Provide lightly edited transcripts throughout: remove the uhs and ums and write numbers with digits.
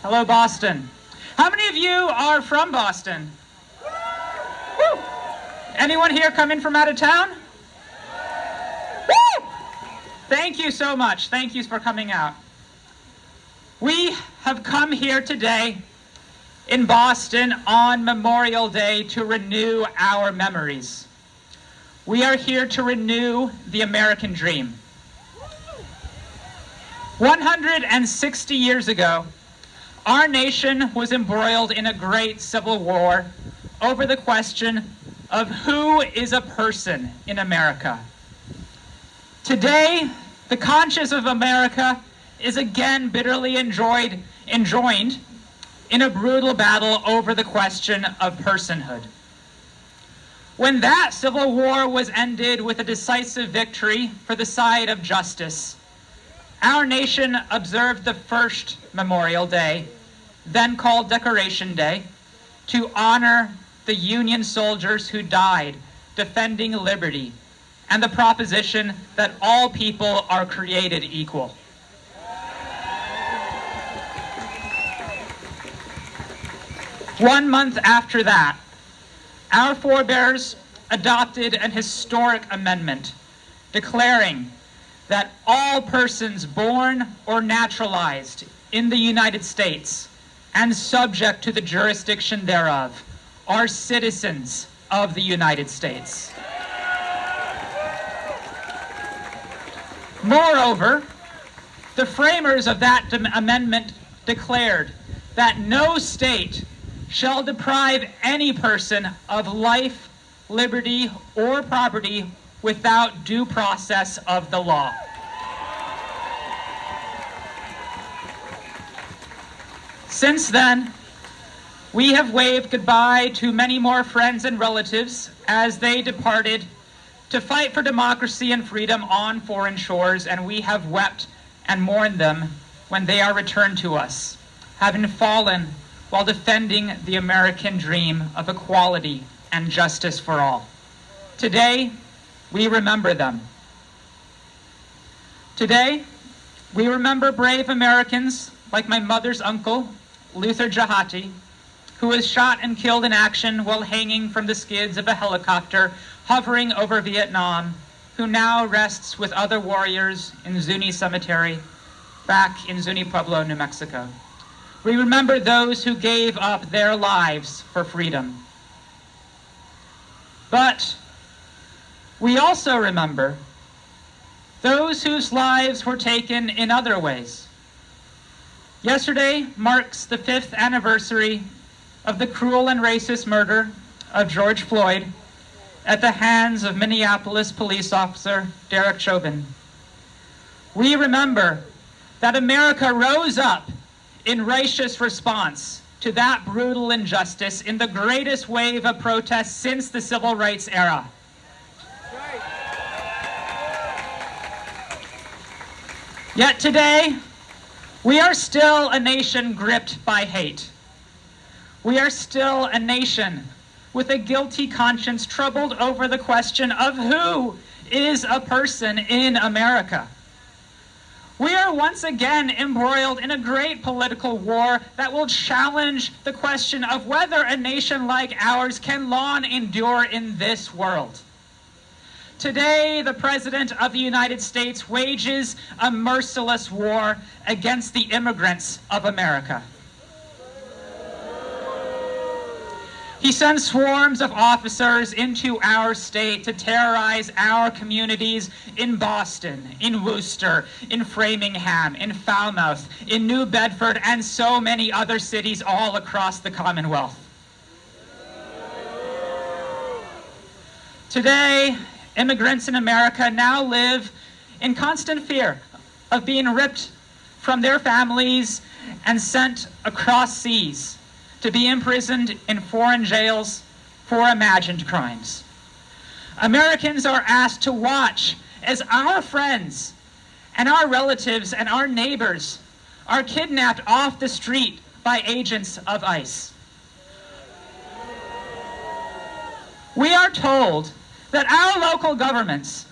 Hello, Boston. How many of you are from Boston? Woo! Anyone here come in from out of town? Woo! Thank you so much. Thank you for coming out. We have come here today in Boston on Memorial Day to renew our memories. We are here to renew the American dream. 160 years ago, our nation was embroiled in a great civil war over the question of who is a person in America. Today, the conscience of America is again bitterly enjoined in a brutal battle over the question of personhood. When that civil war was ended with a decisive victory for the side of justice, our nation observed the first Memorial Day, then called Decoration Day, to honor the Union soldiers who died defending liberty and the proposition that all people are created equal. One month after that, our forebears adopted an historic amendment declaring that all persons born or naturalized in the United States and subject to the jurisdiction thereof are citizens of the United States. Moreover, the framers of that amendment declared that no state shall deprive any person of life, liberty, or property without due process of the law. Since then, we have waved goodbye to many more friends and relatives as they departed to fight for democracy and freedom on foreign shores, and we have wept and mourned them when they are returned to us, having fallen while defending the American dream of equality and justice for all. Today, we remember them. Today, we remember brave Americans like my mother's uncle, Luther Jahati, who was shot and killed in action while hanging from the skids of a helicopter hovering over Vietnam, who now rests with other warriors in Zuni Cemetery, back in Zuni Pueblo, New Mexico. We remember those who gave up their lives for freedom. But we also remember those whose lives were taken in other ways. Yesterday marks the 5th anniversary of the cruel and racist murder of George Floyd at the hands of Minneapolis police officer Derek Chauvin. We remember that America rose up in righteous response to that brutal injustice in the greatest wave of protest since the Civil Rights era. Yet today, we are still a nation gripped by hate. We are still a nation with a guilty conscience troubled over the question of who is a person in America. We are once again embroiled in a great political war that will challenge the question of whether a nation like ours can long endure in this world. Today, the President of the United States wages a merciless war against the immigrants of America. He sends swarms of officers into our state to terrorize our communities in Boston, in Worcester, in Framingham, in Falmouth, in New Bedford, and so many other cities all across the Commonwealth. Today, immigrants in America now live in constant fear of being ripped from their families and sent across seas to be imprisoned in foreign jails for imagined crimes. Americans are asked to watch as our friends and our relatives and our neighbors are kidnapped off the street by agents of ICE. We are told that our local governments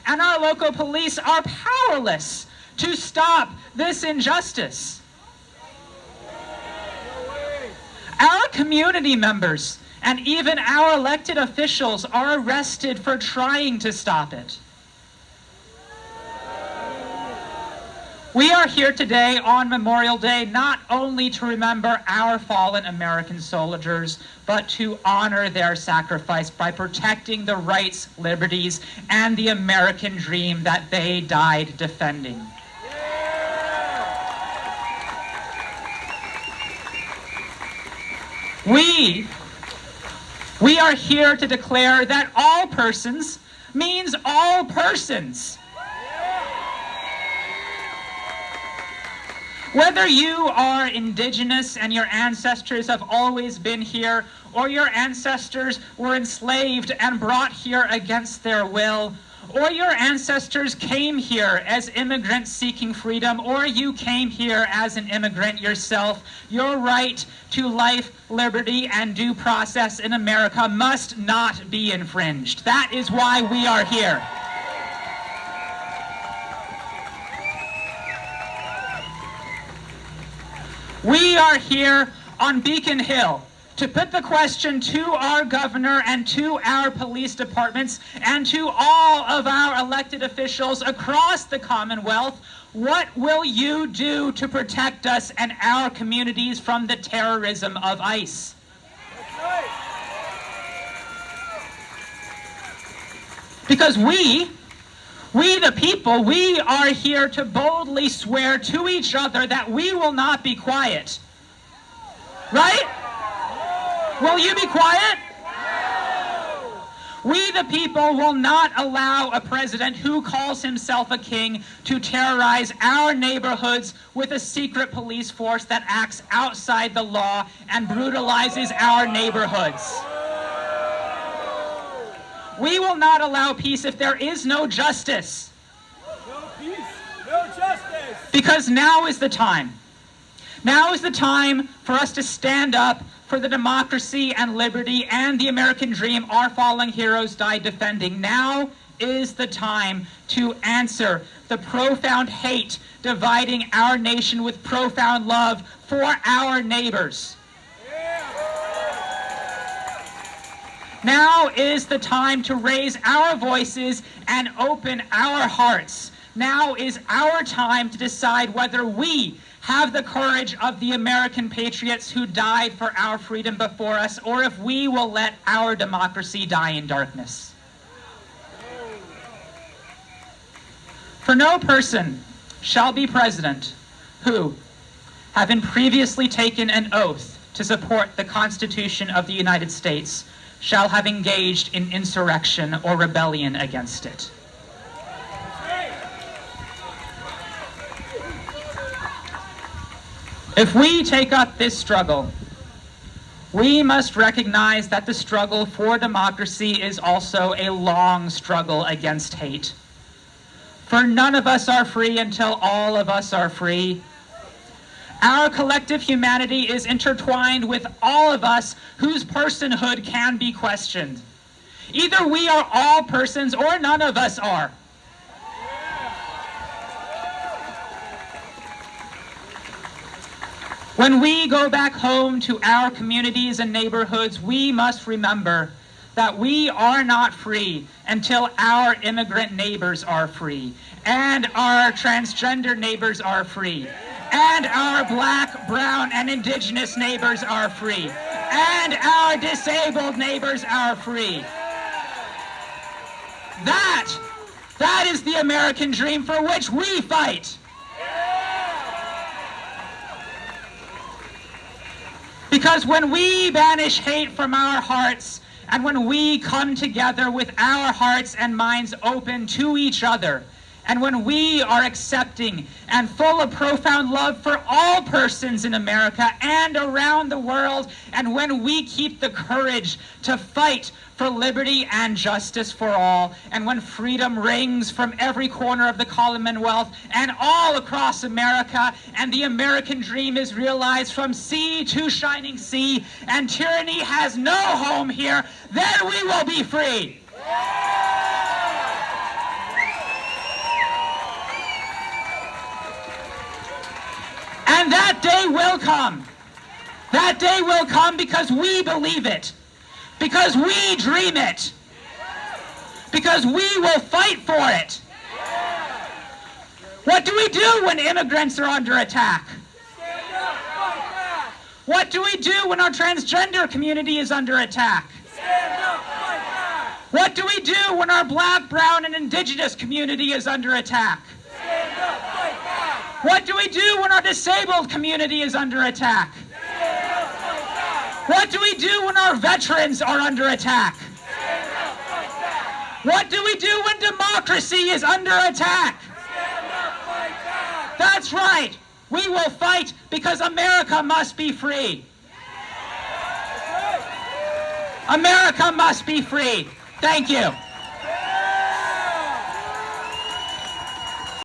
and our local police are powerless to stop this injustice. community members, and even our elected officials are arrested for trying to stop it. We are here today on Memorial Day not only to remember our fallen American soldiers, but to honor their sacrifice by protecting the rights, liberties, and the American dream that they died defending. We are here to declare that all persons means all persons. Whether you are indigenous and your ancestors have always been here, or your ancestors were enslaved and brought here against their will, or your ancestors came here as immigrants seeking freedom, or you came here as an immigrant yourself, your right to life, liberty, and due process in America must not be infringed. That is why we are here. We are here on Beacon Hill to put the question to our governor and to our police departments and to all of our elected officials across the Commonwealth. What will you do to protect us and our communities from the terrorism of ICE? Because we the people, we are here to boldly swear to each other that we will not be quiet. Right? Will you be quiet? We the people will not allow a president who calls himself a king to terrorize our neighborhoods with a secret police force that acts outside the law and brutalizes our neighborhoods. We will not allow peace if there is no justice. No peace, no justice. Because now is the time. Now is the time for us to stand up for the democracy and liberty and the American dream our fallen heroes died defending. Now is the time to answer the profound hate dividing our nation with profound love for our neighbors. Now is the time to raise our voices and open our hearts. Now is our time to decide whether we have the courage of the American patriots who died for our freedom before us, or if we will let our democracy die in darkness. For no person shall be president who, having previously taken an oath to support the Constitution of the United States, shall have engaged in insurrection or rebellion against it. If we take up this struggle, we must recognize that the struggle for democracy is also a long struggle against hate. For none of us are free until all of us are free. Our collective humanity is intertwined with all of us whose personhood can be questioned. Either we are all persons or none of us are. When we go back home to our communities and neighborhoods, we must remember that we are not free until our immigrant neighbors are free, and our transgender neighbors are free, and our black, brown, and indigenous neighbors are free, and our disabled neighbors are free. That is the American dream for which we fight. Because when we banish hate from our hearts, and when we come together with our hearts and minds open to each other, and when we are accepting and full of profound love for all persons in America and around the world, and when we keep the courage to fight for liberty and justice for all, and when freedom rings from every corner of the Commonwealth and all across America, and the American dream is realized from sea to shining sea, and tyranny has no home here, then we will be free. And that day will come. That day will come because we believe it, because we dream it, because we will fight for it. What do we do when immigrants are under attack? Stand up, fight back. What do we do when our transgender community is under attack? Stand up, fight back. What do we do when our black, brown, and indigenous community is under attack? Stand up, fight back. What do we do when our disabled community is under attack? Stand up, fight back. What do we do when our veterans are under attack? Stand up, fight back. What do we do when democracy is under attack? Stand up, fight back. That's right. We will fight because America must be free. That's right. America must be free. Thank you.